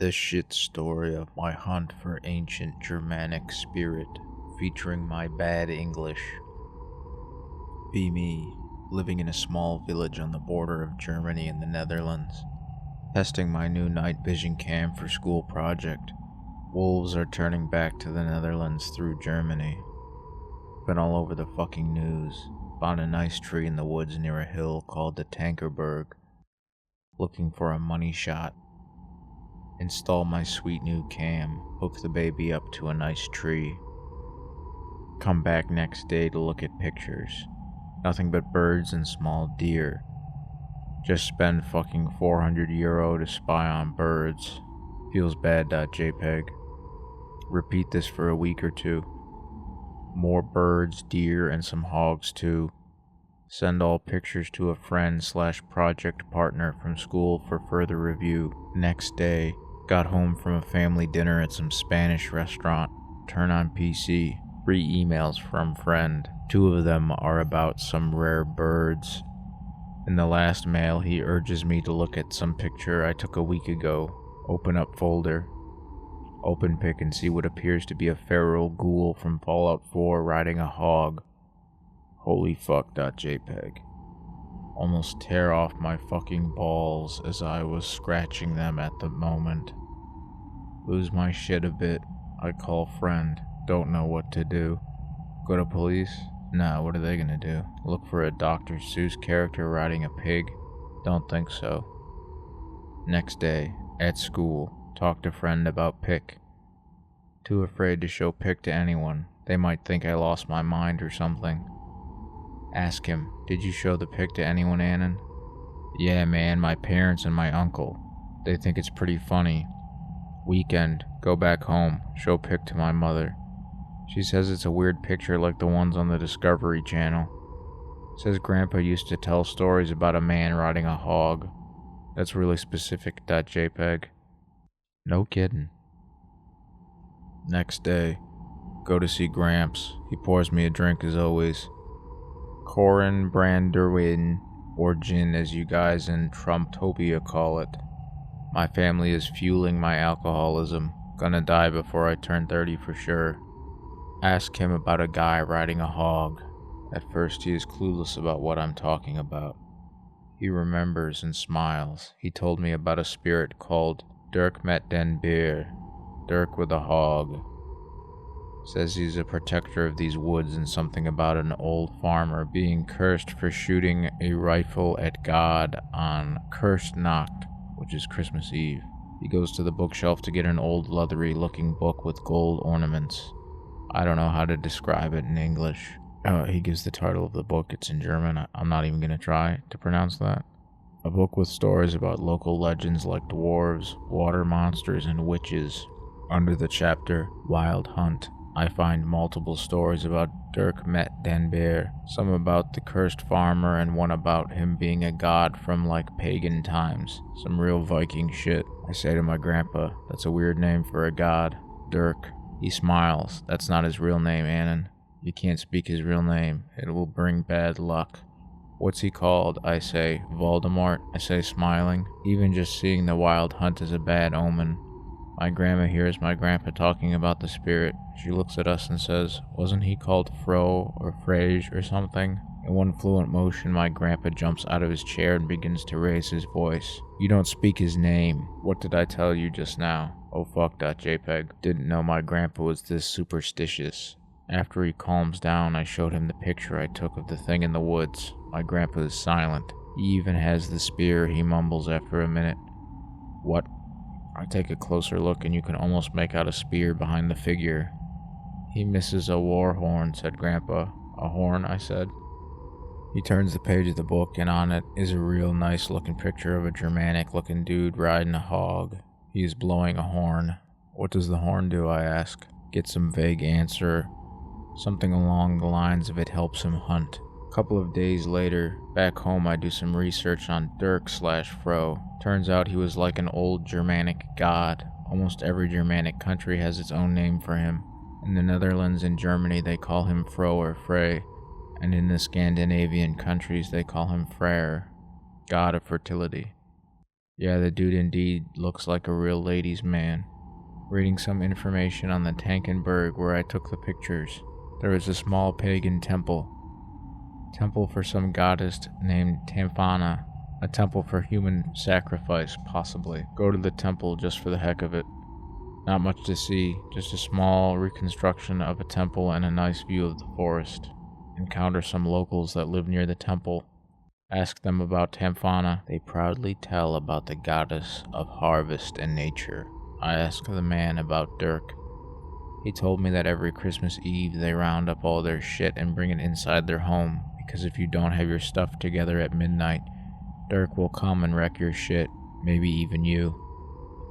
The shit story of my hunt for ancient Germanic spirit, featuring my bad English. Be me, living in a small village on the border of Germany and the Netherlands, testing my new night vision cam for school project. Wolves are turning back to the Netherlands through Germany. Been all over the fucking news. Found a nice tree in the woods near a hill called the Tankerberg. Looking for a money shot. Install my sweet new cam, hook the baby up to a nice tree. Come back next day to look at pictures. Nothing but birds and small deer. Just spend fucking €400 to spy on birds. Feels bad.jpg. Repeat this for a week or two. More birds, deer, and some hogs too. Send all pictures to a friend/project partner from school for further review. Next day, got home from a family dinner at some Spanish restaurant. Turn on PC. 3 emails from friend. 2 of them are about some rare birds. In the last mail, he urges me to look at some picture I took a week ago. Open up folder. Open pic and see what appears to be a feral ghoul from Fallout 4 riding a hog. Holy fuck.jpg. Almost tear off my fucking balls as I was scratching them at the moment. Lose my shit a bit. I call friend. Don't know what to do. Go to police? Nah, what are they gonna do? Look for a Dr. Seuss character riding a pig? Don't think so. Next day, at school, talk to friend about pic. Too afraid to show pic to anyone. They might think I lost my mind or something. Ask him, did you show the pic to anyone, Anon? Yeah, man, my parents and my uncle. They think it's pretty funny. Weekend, go back home, show pic to my mother. She says it's a weird picture like the ones on the Discovery Channel. Says Grandpa used to tell stories about a man riding a hog. That's really specific.jpg. No kidding. Next day, go to see Gramps. He pours me a drink as always. Corin Branderwin, or gin as you guys in Trumptopia call it. My family is fueling my alcoholism. Gonna die before I turn 30 for sure. Ask him about a guy riding a hog. At first he is clueless about what I'm talking about. He remembers and smiles. He told me about a spirit called Dirk met den Beer. Dirk with a hog. Says he's a protector of these woods and something about an old farmer being cursed for shooting a rifle at God on Cursed Nacht, which is Christmas Eve. He goes to the bookshelf to get an old leathery looking book with gold ornaments. I don't know how to describe it in English. He gives the title of the book. It's in German. I'm not even going to try to pronounce that. A book with stories about local legends like dwarves, water monsters, and witches. Under the chapter Wild Hunt, I find multiple stories about Dirk met den Beer, some about the cursed farmer and one about him being a god from like pagan times. Some real Viking shit. I say to my grandpa, that's a weird name for a god. Dirk. He smiles. That's not his real name, Anon. You can't speak his real name. It will bring bad luck. What's he called? I say. Voldemort. I say, smiling. Even just seeing the wild hunt is a bad omen. My grandma hears my grandpa talking about the spirit. She looks at us and says, wasn't he called Fro or Frage or something? In one fluent motion, my grandpa jumps out of his chair and begins to raise his voice. You don't speak his name. What did I tell you just now? Oh fuck.jpg. Didn't know my grandpa was this superstitious. After he calms down, I showed him the picture I took of the thing in the woods. My grandpa is silent. He even has the spear, he mumbles after a minute. What? I take a closer look and you can almost make out a spear behind the figure. He misses a war horn, said Grandpa. A horn, I said. He turns the page of the book and on it is a real nice looking picture of a Germanic looking dude riding a hog. He is blowing a horn. What does the horn do, I ask. Get some vague answer. Something along the lines of it helps him hunt. A couple of days later, back home I do some research on Dirk/Fro. Turns out he was like an old Germanic god. Almost every Germanic country has its own name for him. In the Netherlands and Germany they call him Fro or Frey, and in the Scandinavian countries they call him Freyr, god of fertility. Yeah, the dude indeed looks like a real ladies' man. Reading some information on the Tankenberg where I took the pictures, there is a small pagan temple. Temple for some goddess named Tamphana. A temple for human sacrifice, possibly. Go to the temple just for the heck of it. Not much to see, just a small reconstruction of a temple and a nice view of the forest. Encounter some locals that live near the temple. Ask them about Tamphana. They proudly tell about the goddess of harvest and nature. I asked the man about Dirk. He told me that every Christmas Eve they round up all their shit and bring it inside their home, because if you don't have your stuff together at midnight, Dirk will come and wreck your shit, maybe even you.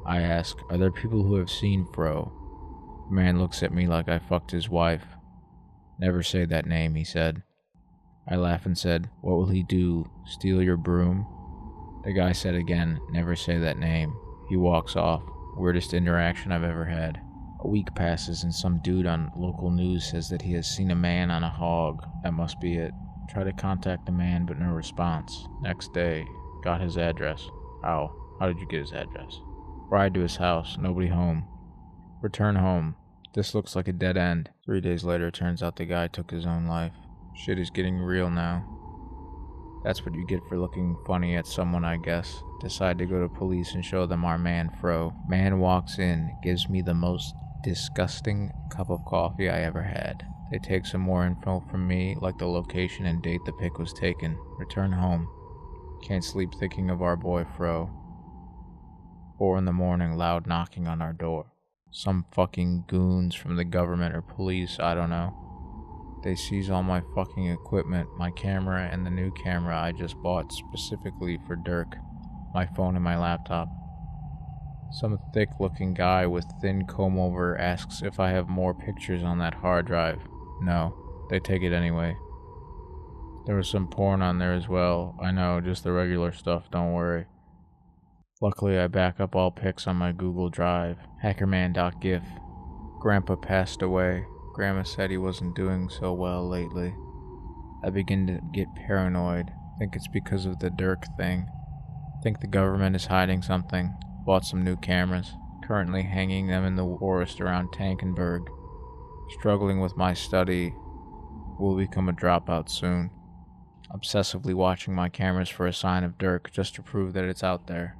I ask, are there people who have seen Fro? The man looks at me like I fucked his wife. Never say that name, he said. I laughed and said, what will he do, steal your broom? The guy said again, never say that name. He walks off. Weirdest interaction I've ever had. A week passes and some dude on local news says that he has seen a man on a hog. That must be it. Try to contact the man, but no response. Next day, got his address. How? How did you get his address? Ride to his house, nobody home. Return home. This looks like a dead end. 3 days later, turns out the guy took his own life. Shit is getting real now. That's what you get for looking funny at someone, I guess. Decide to go to police and show them our man Fro. Man walks in, gives me the most disgusting cup of coffee I ever had. They take some more info from me, like the location and date the pic was taken. Return home. Can't sleep thinking of our boy Fro. 4 in the morning, loud knocking on our door. Some fucking goons from the government or police, I don't know. They seize all my fucking equipment, my camera and the new camera I just bought specifically for Dirk, my phone and my laptop. Some thick-looking guy with thin comb-over asks if I have more pictures on that hard drive. No, they take it anyway. There was some porn on there as well. I know, just the regular stuff, don't worry. Luckily, I back up all pics on my Google Drive. Hackerman.gif. Grandpa passed away. Grandma said he wasn't doing so well lately. I begin to get paranoid. Think it's because of the Dirk thing. Think the government is hiding something. Bought some new cameras. Currently hanging them in the forest around Tankenberg. Struggling with my study. Will become a dropout soon. Obsessively watching my cameras for a sign of Dirk just to prove that it's out there.